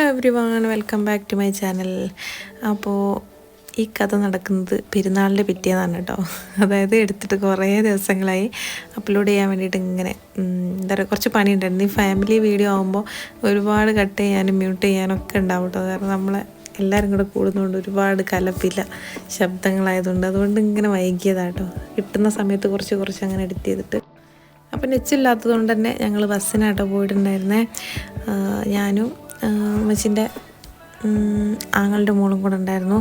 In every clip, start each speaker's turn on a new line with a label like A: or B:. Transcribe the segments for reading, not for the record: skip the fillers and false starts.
A: Everyone, welcome back to my channel. അപ്പോൾ ഈ കഥ നടക്കുന്നത് പെരുന്നാളിൻ്റെ പിറ്റേന്നാണ് കേട്ടോ. അതായത് എടുത്തിട്ട് കുറേ ദിവസങ്ങളായി അപ്ലോഡ് ചെയ്യാൻ വേണ്ടിയിട്ട് ഇങ്ങനെ എന്താ പറയുക, കുറച്ച് പണിയുണ്ടായിരുന്നു. ഈ ഫാമിലി വീഡിയോ ആകുമ്പോൾ ഒരുപാട് കട്ട് ചെയ്യാനും മ്യൂട്ട് ചെയ്യാനും ഒക്കെ ഉണ്ടാവും കേട്ടോ. കാരണം നമ്മളെ എല്ലാവരും കൂടെ കൂടുന്നതുകൊണ്ട് ഒരുപാട് കലപ്പില്ല ശബ്ദങ്ങളായതുകൊണ്ട്, അതുകൊണ്ട് ഇങ്ങനെ വൈകിയതാട്ടോ. കിട്ടുന്ന സമയത്ത് കുറച്ച് അങ്ങനെ എഡിറ്റ് ചെയ്തിട്ട്. അപ്പം നെച്ചില്ലാത്തത് കൊണ്ട് തന്നെ ഞങ്ങൾ ബസ്സിനാട്ടോ പോയിട്ടുണ്ടായിരുന്നേ. ഞാനും അമ്മച്ചിൻ്റെ ആങ്ങളുടെ മോളും കൂടെ ഉണ്ടായിരുന്നു,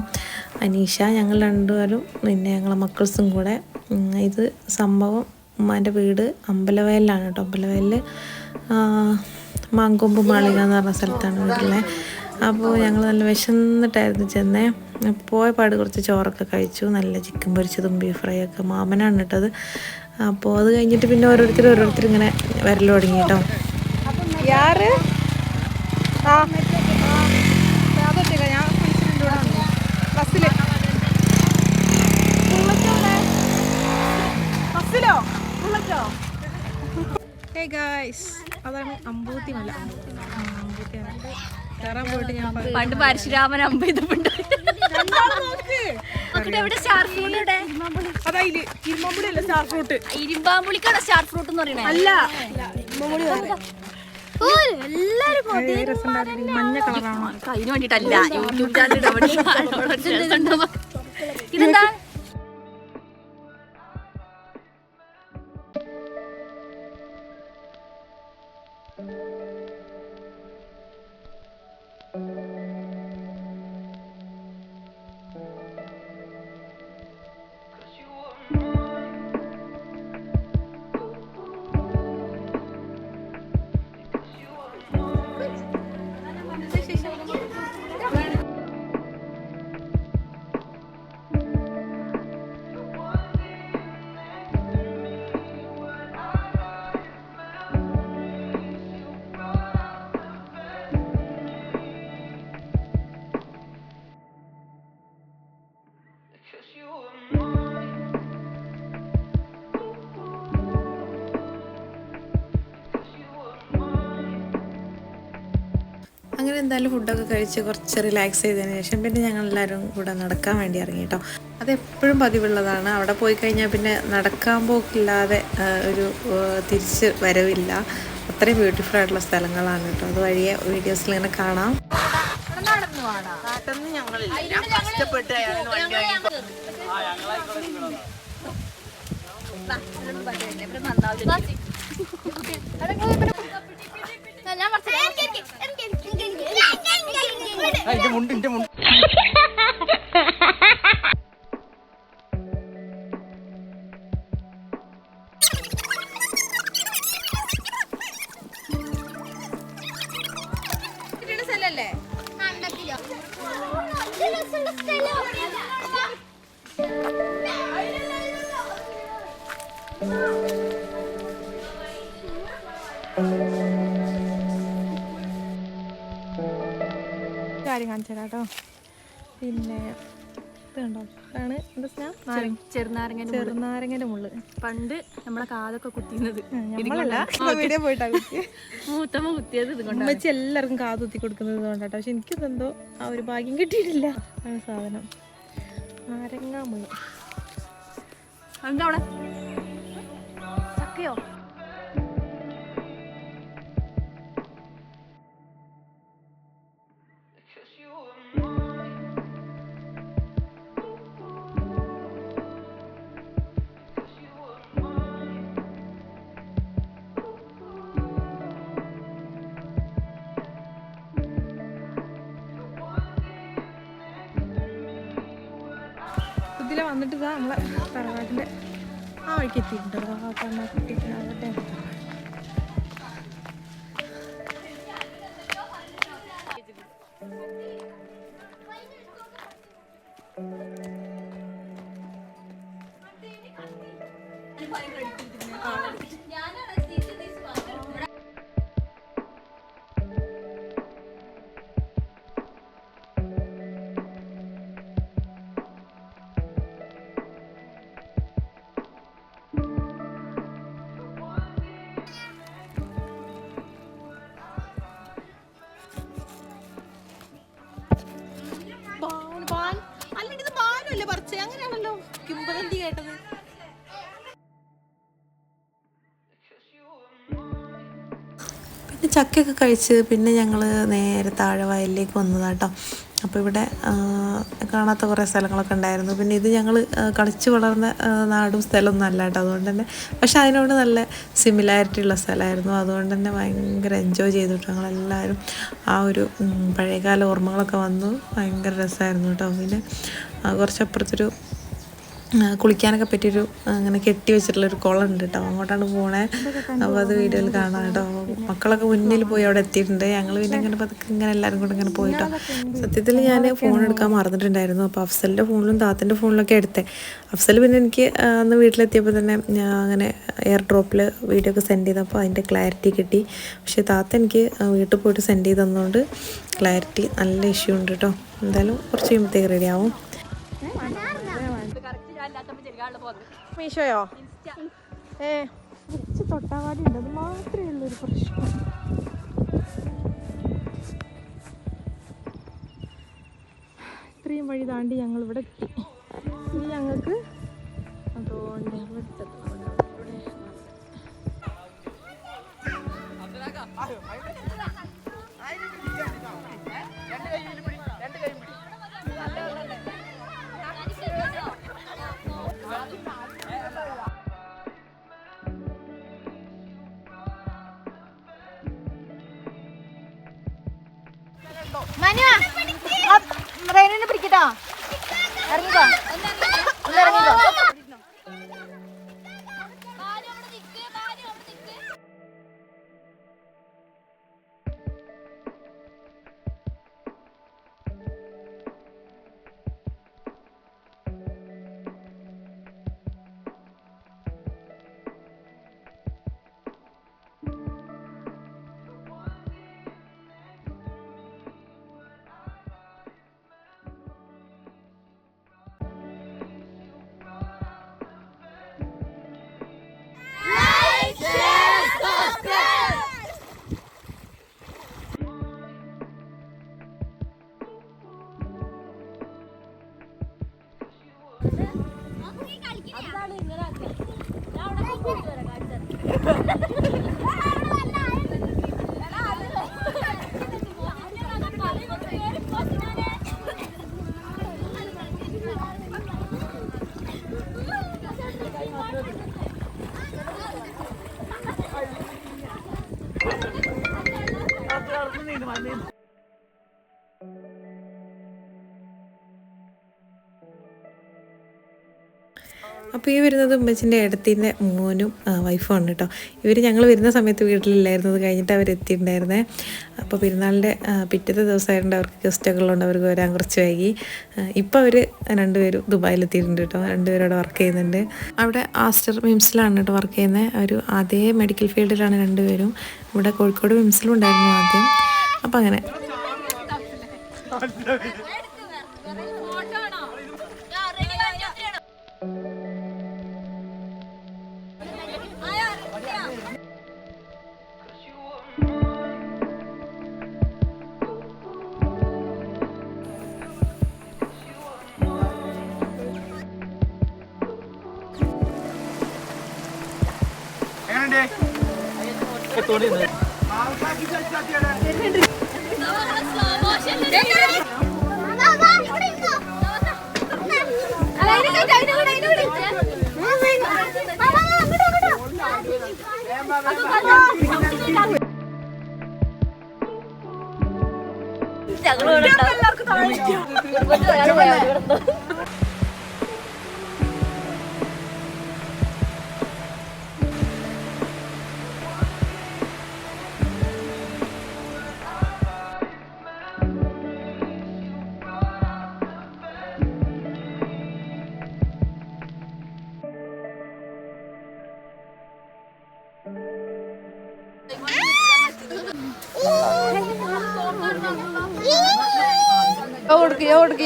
A: അനീഷ. ഞങ്ങൾ രണ്ടുപേരും പിന്നെ ഞങ്ങളെ മക്കൾസും കൂടെ. ഇത് സംഭവം ഉമ്മാൻ്റെ വീട് അമ്പലവയലിലാണ് കേട്ടോ. അമ്പലവയലിൽ മാങ്കൊമ്പ് മാളിക എന്ന് പറഞ്ഞ സ്ഥലത്താണ് വീട്ടിലെ. അപ്പോൾ ഞങ്ങൾ നല്ല വിശന്നിട്ടായിരുന്നു ചെന്നേ. പോയ പാട് കുറച്ച് ചോറൊക്കെ കഴിച്ചു. നല്ല ചിക്കൻ പൊരിച്ചതും ബീഫ് ഫ്രൈ ഒക്കെ മാമനാണ് ഇട്ടത്. അപ്പോൾ അത് കഴിഞ്ഞിട്ട് പിന്നെ ഓരോരുത്തർ ഇങ്ങനെ വരൽ തുടങ്ങി കേട്ടോ. യാറ് അതാണ് അമ്പൂത്തി മല. കയറാൻ പോയിട്ട് ഞാൻ
B: പണ്ട് പരശുരാമൻ അമ്പെയ്തപ്പുണ്ട്. ഇരുമ്പാമ്പുളിക്കാണ് സ്റ്റാർ ഫ്രൂട്ട് എന്ന് പറയുന്നത്. അല്ല,
A: മഞ്ഞ കളറാണോ?
B: അതിന് വേണ്ടിട്ടല്ല, യൂട്യൂബ് ചാനൽ ഇതെന്താ?
A: അങ്ങനെ എന്തായാലും ഫുഡൊക്കെ കഴിച്ച് കുറച്ച് റിലാക്സ് ചെയ്തതിന് ശേഷം പിന്നെ ഞങ്ങളെല്ലാവരും കൂടെ നടക്കാൻ വേണ്ടി ഇറങ്ങി കേട്ടോ. അതെപ്പോഴും പതിവുള്ളതാണ്. അവിടെ പോയി കഴിഞ്ഞാൽ പിന്നെ നടക്കാൻ പോക്കില്ലാതെ ഒരു തിരിച്ച് വരവില്ല. അത്രയും ബ്യൂട്ടിഫുൾ ആയിട്ടുള്ള സ്ഥലങ്ങളാണ് കേട്ടോ. അത് വഴിയെ വീഡിയോസിൽ ഇങ്ങനെ കാണാം. കാര്യം കാണിച്ചു തരാം കേട്ടോ. പിന്നെ ഇതുണ്ടോ, ഇതാണ് ചെറുനാരങ്ങന്റെ മുള്ള്. പണ്ട് നമ്മളെ കാതൊക്കെ കുത്തിയത് വീഡിയോ പോയിട്ടാ മൂത്തമ്മ കുത്തിയത് ഉമ്മച്ചി എല്ലാവർക്കും കാത് കുത്തി കൊടുക്കുന്നത് കൊണ്ടാട്ടോ. പക്ഷെ എനിക്കിതെന്തോ ആ ഒരു ഭാഗ്യം കിട്ടിയിട്ടില്ല. ആ സാധനം നാരങ്ങ മുള്ള്.
B: എന്താ അവിടെ ചക്കയോ?
A: ഇതിലെ വന്നിട്ട് ഇതാ നമ്മളെ തറവാട്ടിൻ്റെ ആ വഴിക്ക് എത്തിയിട്ടുണ്ടോ. കുട്ടിക്കാവട്ടെ. അതെന്തി കേട്ടത്? പിന്നെ ചക്കയൊക്കെ കഴിച്ച് പിന്നെ ഞങ്ങൾ നേരെ താഴെ വയലിലേക്ക് വന്നതാട്ടോ. അപ്പോൾ ഇവിടെ കാണാത്ത കുറേ സ്ഥലങ്ങളൊക്കെ ഉണ്ടായിരുന്നു. പിന്നെ ഇത് ഞങ്ങൾ കളിച്ച് വളർന്ന നാടും സ്ഥലമൊന്നും അല്ല കേട്ടോ. അതുകൊണ്ട് തന്നെ പക്ഷെ അതിനോട് നല്ല സിമിലാരിറ്റി ഉള്ള സ്ഥലമായിരുന്നു. അതുകൊണ്ട് തന്നെ ഭയങ്കര എൻജോയ് ചെയ്തിട്ട് ഞങ്ങളെല്ലാവരും ആ ഒരു പഴയകാല ഓർമ്മകളൊക്കെ വന്നു. ഭയങ്കര രസമായിരുന്നു കേട്ടോ. പിന്നെ കുറച്ചപ്പുറത്തൊരു കുളിക്കാനൊക്കെ പറ്റിയൊരു അങ്ങനെ കെട്ടി വെച്ചിട്ടുള്ളൊരു കുളം ഉണ്ട് കേട്ടോ. അങ്ങോട്ടാണ് പോണേ. അപ്പോൾ അത് വീഡിയോയിൽ കാണാം കേട്ടോ. മക്കളൊക്കെ മുന്നിൽ പോയി അവിടെ എത്തിയിട്ടുണ്ട്. ഞങ്ങൾ പിന്നെ ഇങ്ങനെ പതുക്കെ ഇങ്ങനെ എല്ലാവരും കൂടെ ഇങ്ങനെ പോയിട്ടോ. സത്യത്തിൽ ഞാൻ ഫോൺ എടുക്കാൻ മറന്നിട്ടുണ്ടായിരുന്നു. അപ്പോൾ അഫ്സലിൻ്റെ ഫോണിലും താത്തൻ്റെ ഫോണിലൊക്കെ എടുത്തേ. അഫ്സൽ പിന്നെ എനിക്ക് അന്ന് വീട്ടിലെത്തിയപ്പോൾ തന്നെ ഞാൻ അങ്ങനെ എയർ ഡ്രോപ്പിൽ വീഡിയോ ഒക്കെ സെൻഡ് ചെയ്തപ്പോൾ അതിൻ്റെ ക്ലാരിറ്റി കിട്ടി. പക്ഷേ താത്ത എനിക്ക് വീട്ടിൽ പോയിട്ട് സെൻഡ് ചെയ്ത് തന്നതുകൊണ്ട് ക്ലാരിറ്റി നല്ല ഇഷ്യൂ ഉണ്ട് കേട്ടോ. എന്തായാലും കുറച്ച് കഴിയുമ്പോഴത്തേക്ക് റെഡി ആവും. മീഷോയോ? കുറച്ച് തൊട്ടാവാടി ഉണ്ട്. അത് മാത്രമേ ഉള്ളൊരു പ്രശ്നം. ഇത്രയും വഴി താണ്ടി ഞങ്ങൾ ഇവിടെ എത്തി. ഇനി ഞങ്ങൾക്ക് അതുകൊണ്ട്
B: റെയിനിനെ പിടിക്കട്ടോ. ഇറങ്ങിക്കോ, ഇറങ്ങിക്കോ.
A: അപ്പോൾ ഈ വരുന്നത് ഉമ്മച്ചിൻ്റെ ഏടത്തിൻ്റെ മോനും വൈഫുമാണ് കേട്ടോ. ഇവർ ഞങ്ങൾ വരുന്ന സമയത്ത് വീട്ടിലില്ലായിരുന്നു. അത് കഴിഞ്ഞിട്ട് അവരെത്തിയിട്ടുണ്ടായിരുന്നേ. അപ്പോൾ പെരുന്നാളിൻ്റെ പിറ്റത്തെ ദിവസമായതുകൊണ്ട് അവർക്ക് ഗസ്റ്റൊക്കെ ഉള്ളതുകൊണ്ട് അവർക്ക് വരാൻ കുറച്ച് വൈകി. ഇപ്പോൾ അവർ രണ്ടുപേരും ദുബായിലെത്തിയിട്ടുണ്ട് കേട്ടോ. രണ്ടുപേരും അവിടെ വർക്ക് ചെയ്യുന്നുണ്ട്. അവിടെ ആസ്റ്റർ മിംസിലാണ് കേട്ടോ വർക്ക് ചെയ്യുന്നത്. ഒരു അതേ മെഡിക്കൽ ഫീൽഡിലാണ് രണ്ടുപേരും. ഇവിടെ കോഴിക്കോട് മിംസിലും ഉണ്ടായിരുന്നു ആദ്യം. അപ്പോൾ അങ്ങനെ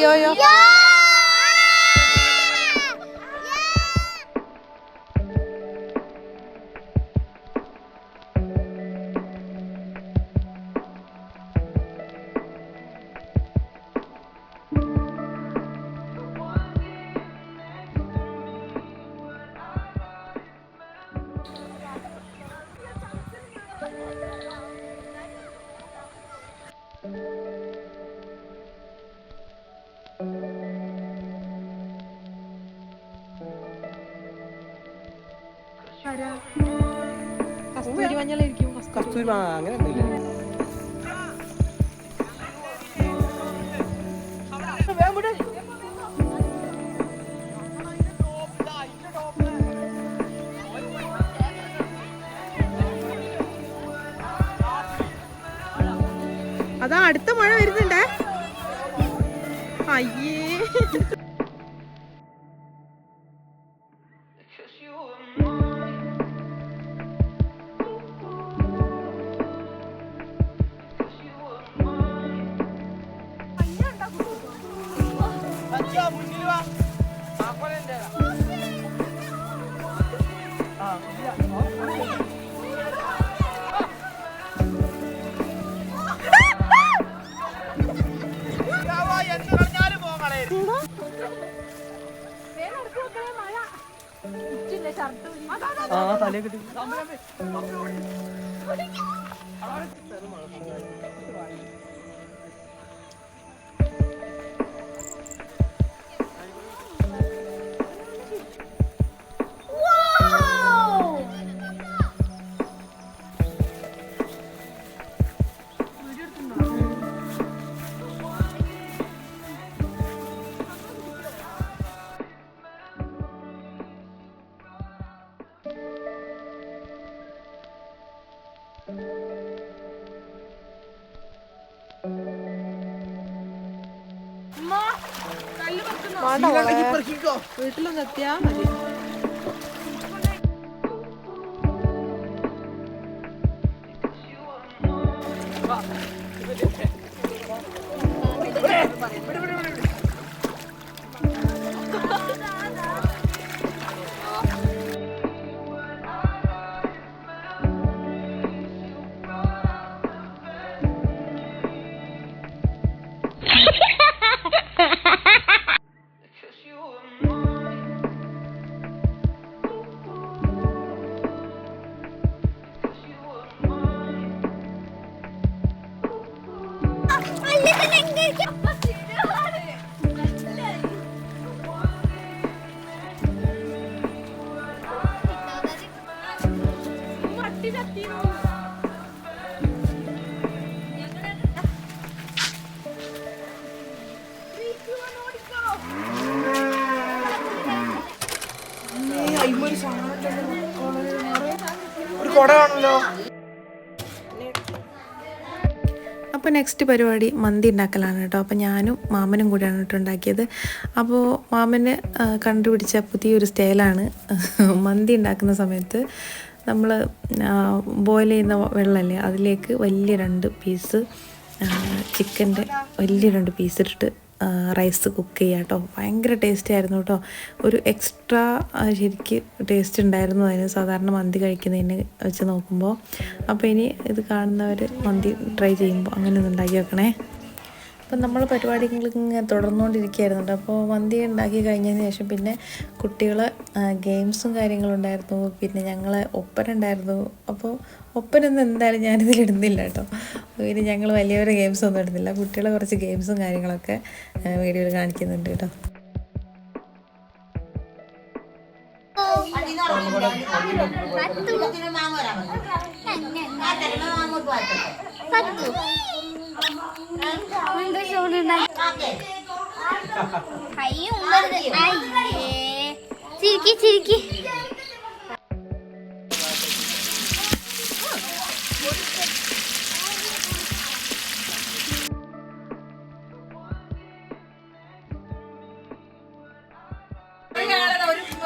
A: yo. കസ്തൂരി മഞ്ഞളായിരിക്കും.
C: കസ്തൂരി അങ്ങനെ എന്തെങ്കിലും.
A: അതാ അടുത്ത മഴ വരുന്നുണ്ടേ. അയ്യേ,
C: തലേ കിട്ടി. വീട്ടിലൊന്ന് എത്തിയാ മതി. ഒരു കൊട കാണല്ലോ.
A: അപ്പോൾ നെക്സ്റ്റ് പരിപാടി മന്തി ഉണ്ടാക്കലാണ് കേട്ടോ. അപ്പോൾ ഞാനും മാമനും കൂടിയാണ് കേട്ടോ ഉണ്ടാക്കിയത്. അപ്പോൾ മാമന് കണ്ടുപിടിച്ച പുതിയൊരു സ്റ്റൈലാണ് മന്തി ഉണ്ടാക്കുന്ന സമയത്ത് നമ്മൾ ബോയിൽ ചെയ്യുന്ന വെള്ളമല്ലേ, അതിലേക്ക് വലിയ 2 പീസ് ചിക്കൻ്റെ വലിയ 2 പീസ് ഇട്ടിട്ട് റൈസ് കുക്ക് ചെയ്യുക കേട്ടോ. ഭയങ്കര ടേസ്റ്റി ആയിരുന്നു കേട്ടോ. ഒരു എക്സ്ട്രാ ശരിക്ക് ടേസ്റ്റ് ഉണ്ടായിരുന്നു അതിന്, സാധാരണ മന്തി കഴിക്കുന്നതിന് വെച്ച് നോക്കുമ്പോൾ. അപ്പോൾ ഇനി ഇത് കാണുന്നവർ മന്തി ട്രൈ ചെയ്യുമ്പോൾ അങ്ങനെ ഒന്ന് ഉണ്ടാക്കി വെക്കണേ. അപ്പം നമ്മൾ പരിപാടികൾ ഇങ്ങനെ തുടർന്നുകൊണ്ടിരിക്കുകയായിരുന്നു കേട്ടോ. അപ്പോൾ മന്തി ഉണ്ടാക്കി കഴിഞ്ഞതിന് ശേഷം പിന്നെ കുട്ടികൾ ഗെയിംസും കാര്യങ്ങളും ഉണ്ടായിരുന്നു. പിന്നെ ഞങ്ങൾ ഒപ്പന ഉണ്ടായിരുന്നു. അപ്പോൾ ഒപ്പനൊന്നും എന്തായാലും ഞാനിതിലിടുന്നില്ല കേട്ടോ. പിന്നെ ഞങ്ങൾ വലിയവരെ ഗെയിംസ് ഒന്നും ഇടുന്നില്ല. കുട്ടികളെ കുറച്ച് ഗെയിംസും കാര്യങ്ങളൊക്കെ വീഡിയോയിൽ കാണിക്കുന്നുണ്ട് കേട്ടോ.
B: ചിരിക്കി ചിരിക്കി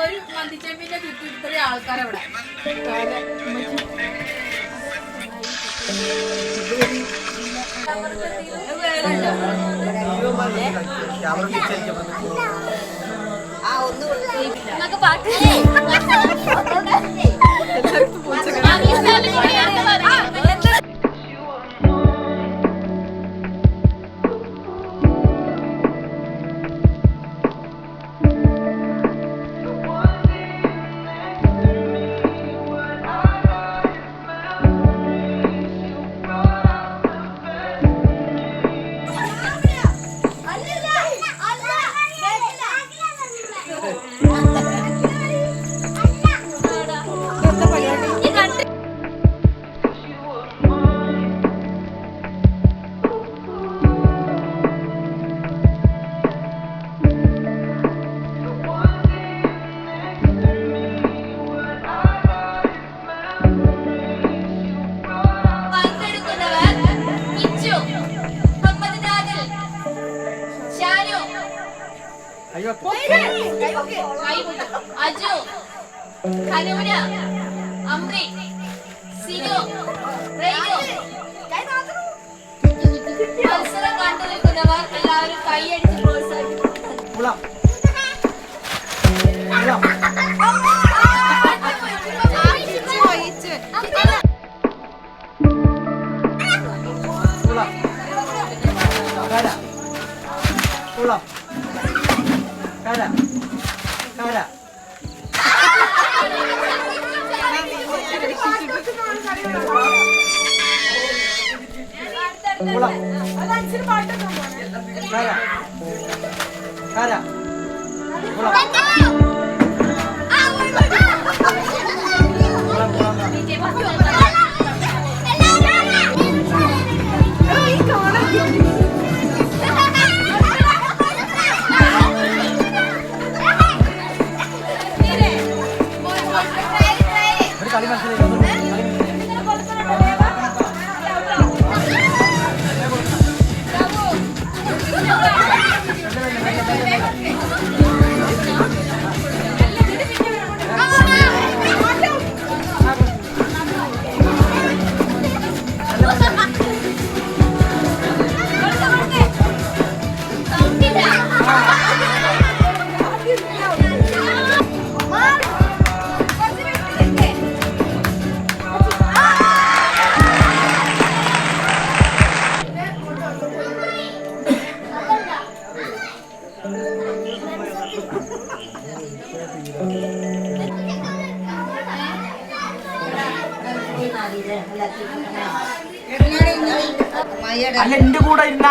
D: ഒരു മന്തിച്ചെമ്പിന്റെ ചുറ്റും ഇത്രയും ആൾക്കാരവിടെ
B: നിങ്ങൾക്ക് പാട്ട് അജു ഖനൂന അമ്രി സിനു റെയ്നു മത്സരം കണ്ടു നിൽക്കുന്നവർ എല്ലാവരും കൈയടിച്ച് പ്രോത്സാഹിപ്പിക്കുന്നു.
C: അല്ല എന്റെ കൂടെ ഇന്ന